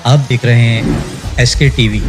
آپ دیکھ رہے ہیں ایس کے ٹی وی۔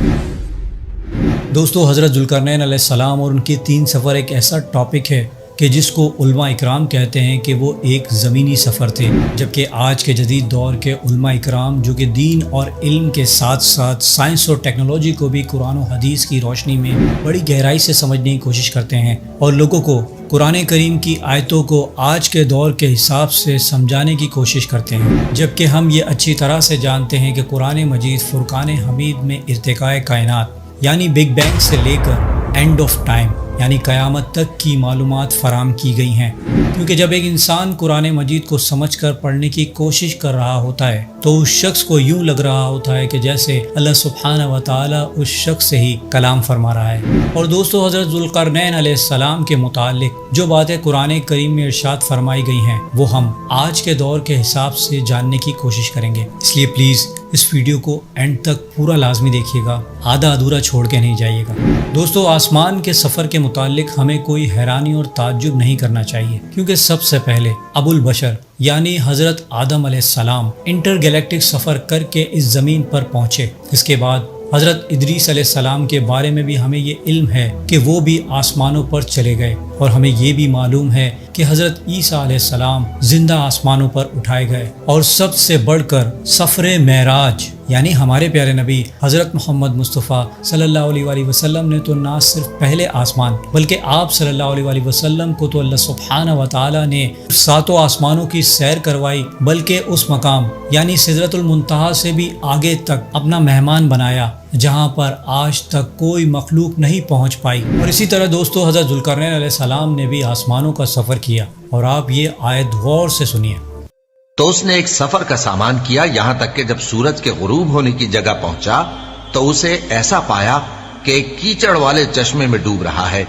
دوستو، حضرت ذوالقرنین علیہ السلام اور ان کے 3 سفر ایک ایسا ٹاپک ہے کہ جس کو علماء اکرام کہتے ہیں کہ وہ ایک زمینی سفر تھے، جبکہ آج کے جدید دور کے علماء اکرام جو کہ دین اور علم کے ساتھ ساتھ سائنس اور ٹیکنالوجی کو بھی قرآن و حدیث کی روشنی میں بڑی گہرائی سے سمجھنے کی کوشش کرتے ہیں اور لوگوں کو قرآن کریم کی آیتوں کو آج کے دور کے حساب سے سمجھانے کی کوشش کرتے ہیں، جبکہ ہم یہ اچھی طرح سے جانتے ہیں کہ قرآن مجید فرقان حمید میں ارتقاء کائنات یعنی بگ بینگ سے لے کر اینڈ آف ٹائم یعنی قیامت تک کی معلومات فراہم کی گئی ہیں، کیونکہ جب ایک انسان قرآن مجید کو سمجھ کر پڑھنے کی کوشش کر رہا ہوتا ہے تو اس شخص کو یوں لگ رہا ہوتا ہے کہ جیسے اللہ سبحانہ و تعالی اس شخص سے ہی کلام فرما رہا ہے۔ اور دوستو، حضرت ذوالقرنین علیہ السلام کے متعلق جو باتیں قرآن کریم میں ارشاد فرمائی گئی ہیں وہ ہم آج کے دور کے حساب سے جاننے کی کوشش کریں گے، اس لیے پلیز اس ویڈیو کو اینڈ تک پورا لازمی دیکھیے گا، آدھا ادھورا چھوڑ کے نہیں جائیے گا۔ دوستو، آسمان کے سفر کے متعلق ہمیں کوئی حیرانی اور تعجب نہیں کرنا چاہیے، کیونکہ سب سے پہلے ابو البشر یعنی حضرت آدم علیہ السلام انٹر گیلیکٹک سفر کر کے اس زمین پر پہنچے۔ اس کے بعد حضرت ادریس علیہ السلام کے بارے میں بھی ہمیں یہ علم ہے کہ وہ بھی آسمانوں پر چلے گئے، اور ہمیں یہ بھی معلوم ہے کہ حضرت عیسیٰ علیہ السلام زندہ آسمانوں پر اٹھائے گئے، اور سب سے بڑھ کر سفر معراج یعنی ہمارے پیارے نبی حضرت محمد مصطفیٰ صلی اللہ علیہ وآلہ وسلم نے تو نہ صرف پہلے آسمان بلکہ آپ صلی اللہ علیہ وآلہ وسلم کو تو اللہ سبحانہ و تعالی نے 7 آسمانوں کی سیر کروائی، بلکہ اس مقام یعنی سدرۃ المنتہا سے بھی آگے تک اپنا مہمان بنایا جہاں پر آج تک کوئی مخلوق نہیں پہنچ پائی۔ اور اسی طرح دوستو، حضرت ذوالقرنین علیہ السلام نے بھی آسمانوں کا سفر کیا، اور آپ یہ آیت غور سے سنیے۔ تو اس نے ایک سفر کا سامان کیا، یہاں تک کہ جب سورج کے غروب ہونے کی جگہ پہنچا تو اسے ایسا پایا کہ ایک کیچڑ والے چشمے میں ڈوب رہا ہے۔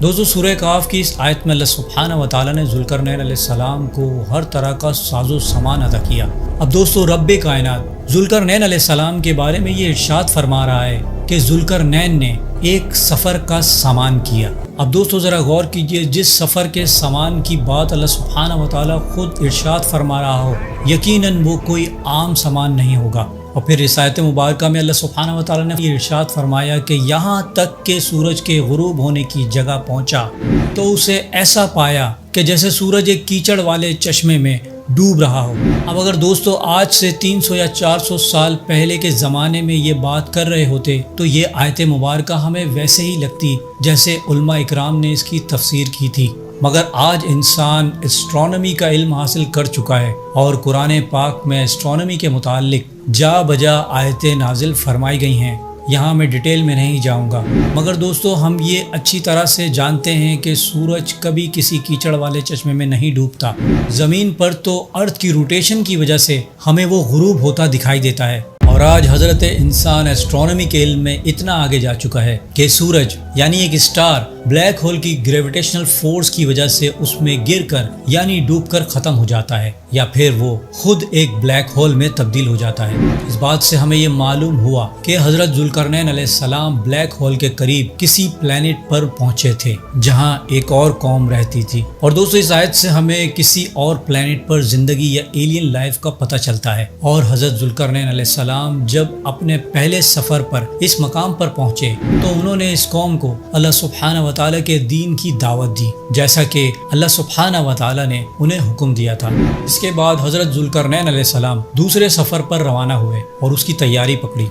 دوستو، سورہ کہف کی اس آیت میں اللہ سبحانہ و تعالی نے ذوالقرنین علیہ السلام کو ہر طرح کا ساز و سامان عطا کیا۔ اب دوستو، رب کائنات ذوالقرنین علیہ السلام کے بارے میں یہ ارشاد فرما رہا ہے کہ ذوالقرنین نے ایک سفر کا سامان کیا۔ اب دوستو ذرا غور کیجئے، جس سفر کے سامان کی بات اللہ سبحانہ و تعالی خود ارشاد فرما رہا ہو، یقیناً وہ کوئی عام سامان نہیں ہوگا۔ اور پھر اس آیت مبارکہ میں اللہ سبحانہ و تعالی نے یہ ارشاد فرمایا کہ یہاں تک کہ سورج کے غروب ہونے کی جگہ پہنچا تو اسے ایسا پایا کہ جیسے سورج ایک کیچڑ والے چشمے میں ڈوب رہا ہو۔ اب اگر دوستو آج سے 300 یا 400 سال پہلے کے زمانے میں یہ بات کر رہے ہوتے تو یہ آیت مبارکہ ہمیں ویسے ہی لگتی جیسے علماء اکرام نے اس کی تفسیر کی تھی، مگر آج انسان اسٹرانومی کا علم حاصل کر چکا ہے اور قرآن پاک میں اسٹرانومی کے متعلق جا بجا آیتیں نازل فرمائی گئی ہیں۔ یہاں میں ڈیٹیل میں نہیں جاؤں گا، مگر دوستو ہم یہ اچھی طرح سے جانتے ہیں کہ سورج کبھی کسی کیچڑ والے چشمے میں نہیں ڈوبتا، زمین پر تو ارتھ کی روٹیشن کی وجہ سے ہمیں وہ غروب ہوتا دکھائی دیتا ہے۔ اور آج حضرت انسان ایسٹرونومی کے علم میں اتنا آگے جا چکا ہے کہ سورج یعنی ایک اسٹار بلیک ہول کی گریویٹیشنل فورس کی وجہ سے اس میں گر کر یعنی ڈوب کر ختم ہو جاتا ہے، یا پھر وہ خود ایک بلیک ہول میں تبدیل ہو جاتا ہے۔ اس بات سے ہمیں یہ معلوم ہوا کہ حضرت ذوالقرنین علیہ السلام بلیک ہول کے قریب کسی پلینٹ پر پہنچے تھے جہاں ایک اور قوم رہتی تھی۔ اور دوستو اس آیت سے ہمیں کسی اور پلینٹ پر زندگی یا ایلین لائف کا پتہ چلتا ہے، اور حضرت ذوالقرنین علیہ السلام جب اپنے پہلے سفر پر اس مقام پر پہنچے تو انہوں نے اس قوم کو اللہ سبحانہ و تعالی کے دین کی دعوت دی، جیسا کہ اللہ سبحانہ و تعالی نے انہیں حکم دیا تھا۔ اس کے بعد حضرت ذوالقرنین علیہ السلام دوسرے سفر پر روانہ ہوئے اور اس کی تیاری پکڑی۔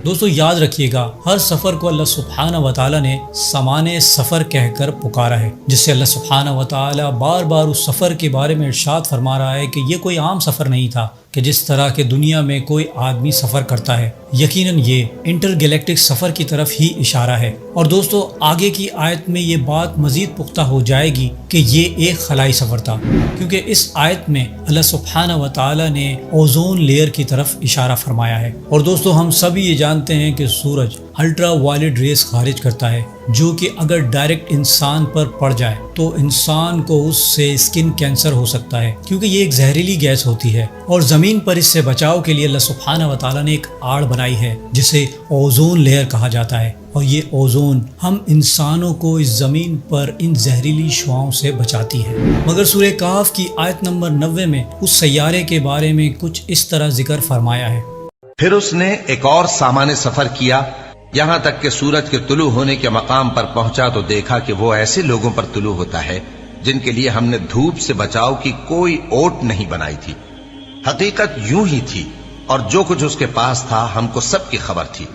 دوستو یاد رکھیے گا، ہر سفر کو اللہ سبحانہ و تعالی نے سامان سفر کہہ کر پکارا ہے، جس سے اللہ سبحانہ و تعالی بار بار اس سفر کے بارے میں ارشاد فرما رہا ہے کہ یہ کوئی عام سفر نہیں تھا کہ جس طرح کے دنیا میں کوئی آدمی سفر کرتا ہے، یقیناً یہ انٹر گیلیکٹک سفر کی طرف ہی اشارہ ہے۔ اور دوستو آگے کی آیت میں یہ بات مزید پختہ ہو جائے گی کہ یہ ایک خلائی سفر تھا، کیونکہ اس آیت میں اللہ سبحانہ و تعالی نے اوزون لیئر کی طرف اشارہ فرمایا ہے۔ اور دوستو ہم سبھی یہ جانتے ہیں کہ سورج الٹرا وائلٹ ریز خارج کرتا ہے، جو کہ اگر ڈائریکٹ انسان پر پڑ جائے تو انسان کو اس سے اسکن کینسر ہو سکتا ہے، کیونکہ یہ ایک زہریلی گیس ہوتی ہے۔ اور زمین پر اس سے بچاؤ کے لیے اللہ سبحانہ و تعالی نے ایک آڑ بنائی ہے جسے اوزون لیئر کہا جاتا ہے، اور یہ اوزون ہم انسانوں کو اس زمین پر ان زہریلی شعاؤں سے بچاتی ہے۔ مگر سورہ کہف کی آیت نمبر 90 میں اس سیارے کے بارے میں کچھ اس طرح ذکر فرمایا ہے۔ پھر اس نے ایک اور سامان سفر کیا، یہاں تک کہ سورج کے طلوع ہونے کے مقام پر پہنچا تو دیکھا کہ وہ ایسے لوگوں پر طلوع ہوتا ہے جن کے لیے ہم نے دھوپ سے بچاؤ کی کوئی اوٹ نہیں بنائی تھی۔ حقیقت یوں ہی تھی، اور جو کچھ اس کے پاس تھا ہم کو سب کی خبر تھی۔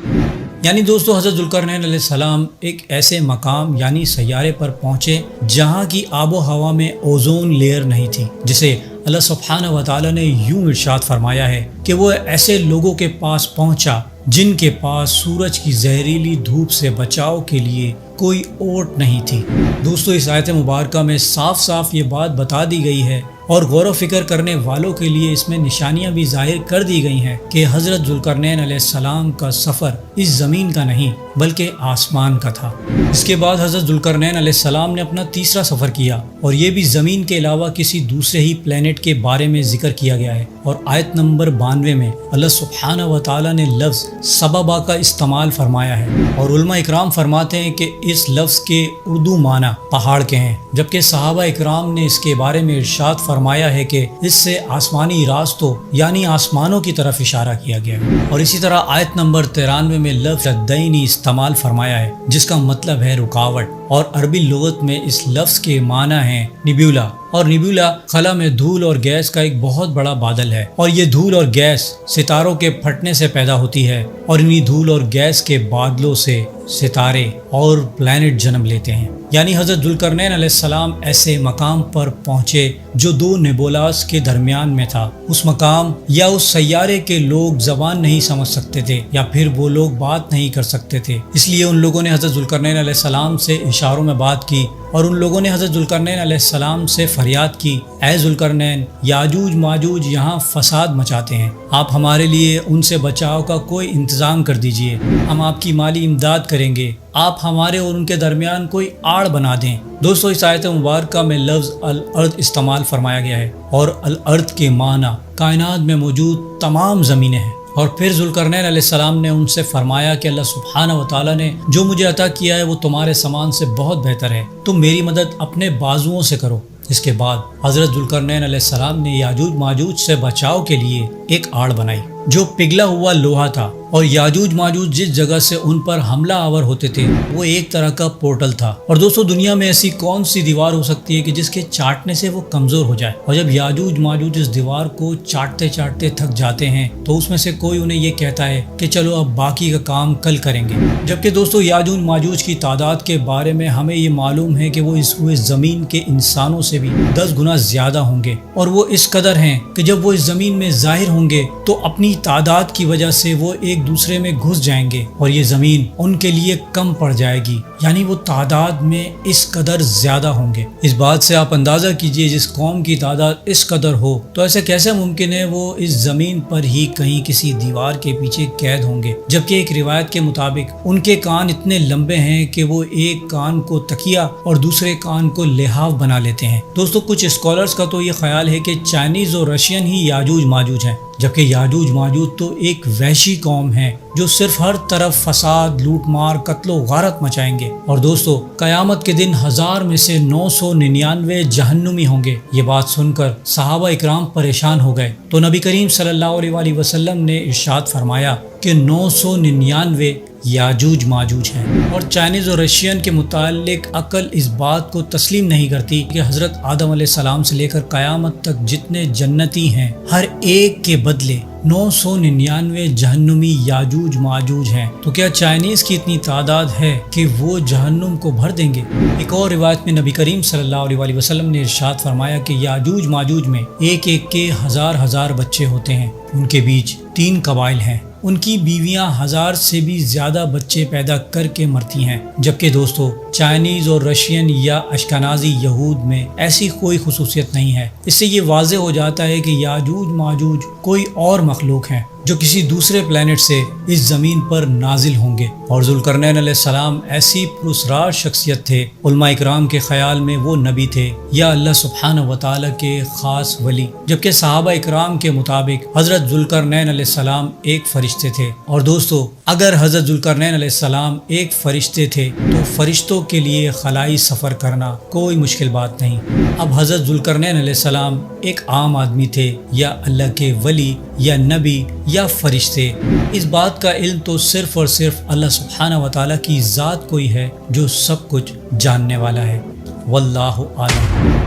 یعنی دوستو حضرت ذوالقرنین علیہ السلام ایک ایسے مقام یعنی سیارے پر پہنچے جہاں کی آب و ہوا میں اوزون لیئر نہیں تھی، جسے اللہ سبحانہ و تعالی نے یوں ارشاد فرمایا ہے کہ وہ ایسے لوگوں کے پاس پہنچا جن کے پاس سورج کی زہریلی دھوپ سے بچاؤ کے لیے کوئی اوٹ نہیں تھی۔ دوستو اس آیت مبارکہ میں صاف صاف یہ بات بتا دی گئی ہے اور غور و فکر کرنے والوں کے لیے اس میں نشانیاں بھی ظاہر کر دی گئی ہیں کہ حضرت ذوالقرنین علیہ السلام کا سفر اس زمین کا نہیں بلکہ آسمان کا تھا۔ اس کے بعد حضرت ذوالقرنین علیہ السلام نے اپنا تیسرا سفر کیا، اور یہ بھی زمین کے علاوہ کسی دوسرے ہی پلینٹ کے بارے میں ذکر کیا گیا ہے، اور آیت نمبر 92 میں اللہ سبحانہ و تعالی نے لفظ سببا کا استعمال فرمایا ہے، اور علماء اکرام فرماتے ہیں کہ اس لفظ کے اردو معنی پہاڑ کے ہیں، جبکہ صحابہ اکرام نے اس کے بارے میں ارشاد فرمایا ہے کہ اس سے آسمانی راستوں یعنی آسمانوں کی طرف اشارہ کیا گیا ہے۔ اور اسی طرح آیت نمبر 93 میں لفظ دینی استعمال فرمایا ہے جس کا مطلب ہے رکاوٹ، اور عربی لغت میں اس لفظ کے معنی ہیں نیبیولا، اور نیبیولا خلا میں دھول اور گیس کا ایک بہت بڑا بادل ہے، اور یہ دھول اور گیس ستاروں کے پھٹنے سے پیدا ہوتی ہے، اور انہی دھول اور گیس کے بادلوں سے ستارے اور پلانٹ جنم لیتے ہیں۔ یعنی حضرت ذوالقرنین علیہ السلام ایسے مقام پر پہنچے جو دو نیبولاز کے درمیان میں تھا۔ اس مقام یا اس سیارے کے لوگ زبان نہیں سمجھ سکتے تھے، یا پھر وہ لوگ بات نہیں کر سکتے تھے، اس لیے ان لوگوں نے حضرت ذوالقرنین علیہ السلام سے اشاروں میں بات کی، اور ان لوگوں نے حضرت ذوالقرنین علیہ السلام سے فریاد کی، اے ذوالقرنین، یاجوج ماجوج یہاں فساد مچاتے ہیں، آپ ہمارے لیے ان سے بچاؤ کا کوئی انتظام کر دیجئے، ہم آپ کی مالی امداد کریں گے، آپ ہمارے اور ان کے درمیان کوئی آڑ بنا دیں۔ دوستو اس آیت مبارکہ میں لفظ الارض استعمال فرمایا گیا ہے، اور الارض کے معنی کائنات میں موجود تمام زمینیں ہیں۔ اور پھر ذوالقرنین علیہ السلام نے ان سے فرمایا کہ اللہ سبحانہ و تعالیٰ نے جو مجھے عطا کیا ہے وہ تمہارے سامان سے بہت بہتر ہے، تم میری مدد اپنے بازوؤں سے کرو۔ اس کے بعد حضرت ذوالقرنین علیہ السلام نے یاجوج ماجوج سے بچاؤ کے لیے ایک آڑ بنائی جو پگھلا ہوا لوہا تھا، اور یاجوج ماجوج جس جگہ سے ان پر حملہ آور ہوتے تھے وہ ایک طرح کا پورٹل تھا۔ اور دوستو دنیا میں ایسی کون سی دیوار ہو سکتی ہے کہ جس کے چاٹنے سے وہ کمزور ہو جائے، اور جب یاجوج ماجوج اس دیوار کو چاٹتے چاٹتے تھک جاتے ہیں تو اس میں سے کوئی انہیں یہ کہتا ہے کہ چلو اب باقی کا کام کل کریں گے، جبکہ دوستو یاجوج ماجوج کی تعداد کے بارے میں ہمیں یہ معلوم ہے کہ وہ اس ہوئے زمین کے انسانوں سے بھی 10 گنا زیادہ ہوں گے، اور وہ اس قدر ہیں کہ جب وہ اس زمین میں ظاہر ہوں گے تو اپنی تعداد کی وجہ سے وہ ایک دوسرے میں گھس جائیں گے، اور یہ زمین ان کے لیے کم پڑ جائے گی، یعنی وہ تعداد میں اس قدر زیادہ ہوں گے۔ اس بات سے آپ اندازہ کیجئے جس قوم کی تعداد اس قدر ہو تو ایسے کیسے ممکن ہے وہ اس زمین پر ہی کہیں کسی دیوار کے پیچھے قید ہوں گے، جبکہ ایک روایت کے مطابق ان کے کان اتنے لمبے ہیں کہ وہ ایک کان کو تکیہ اور دوسرے کان کو لحاف بنا لیتے ہیں۔ دوستو کچھ اسکالرز کا تو یہ خیال ہے کہ چائنیز اور رشین ہی یاجوج ماجوج ہیں، جبکہ یاجوج ماجوج تو ایک وحشی قوم ہے جو صرف ہر طرف فساد، لوٹ مار، قتل و غارت مچائیں گے۔ اور دوستو قیامت کے دن 1000 میں سے 999 جہنمی ہوں گے۔ یہ بات سن کر صحابہ اکرام پریشان ہو گئے، تو نبی کریم صلی اللہ علیہ وآلہ وسلم نے ارشاد فرمایا کہ 999 یاجوج ماجوج ہیں۔ اور چائنیز اور رشین کے متعلق عقل اس بات کو تسلیم نہیں کرتی کہ حضرت آدم علیہ السلام سے لے کر قیامت تک جتنے جنتی ہیں ہر ایک کے بدلے 999 جہنمی یاجوج ماجوج ہیں، تو کیا چائنیز کی اتنی تعداد ہے کہ وہ جہنم کو بھر دیں گے؟ ایک اور روایت میں نبی کریم صلی اللہ علیہ وآلہ وسلم نے ارشاد فرمایا کہ یاجوج ماجوج میں ایک ایک کے ہزار بچے ہوتے ہیں، ان کے بیچ 3 قبائل ہیں، ان کی بیویاں 1000 سے بھی زیادہ بچے پیدا کر کے مرتی ہیں، جبکہ دوستو چائنیز اور رشین یا اشکنازی یہود میں ایسی کوئی خصوصیت نہیں ہے۔ اس سے یہ واضح ہو جاتا ہے کہ یاجوج ماجوج کوئی اور مخلوق ہیں جو کسی دوسرے پلینٹ سے اس زمین پر نازل ہوں گے۔ اور ذوالقرنین علیہ السلام ایسی پراسرار شخصیت تھے، علماء اکرام کے خیال میں وہ نبی تھے یا اللہ سبحانہ و تعالیٰ کے خاص ولی، جبکہ صحابہ اکرام کے مطابق حضرت ذوالقرنین علیہ السلام ایک فرشتے تھے۔ اور دوستو اگر حضرت ذوالقرنین علیہ السلام ایک فرشتے تھے تو فرشتوں کے لیے خلائی سفر کرنا کوئی مشکل بات نہیں۔ اب حضرت ذوالقرنین علیہ السلام ایک عام آدمی تھے یا اللہ کے ولی یا نبی یا فرشتے، اس بات کا علم تو صرف اور صرف اللہ سبحانہ و تعالیٰ کی ذات کو ہی ہے جو سب کچھ جاننے والا ہے۔ واللہ اعلم۔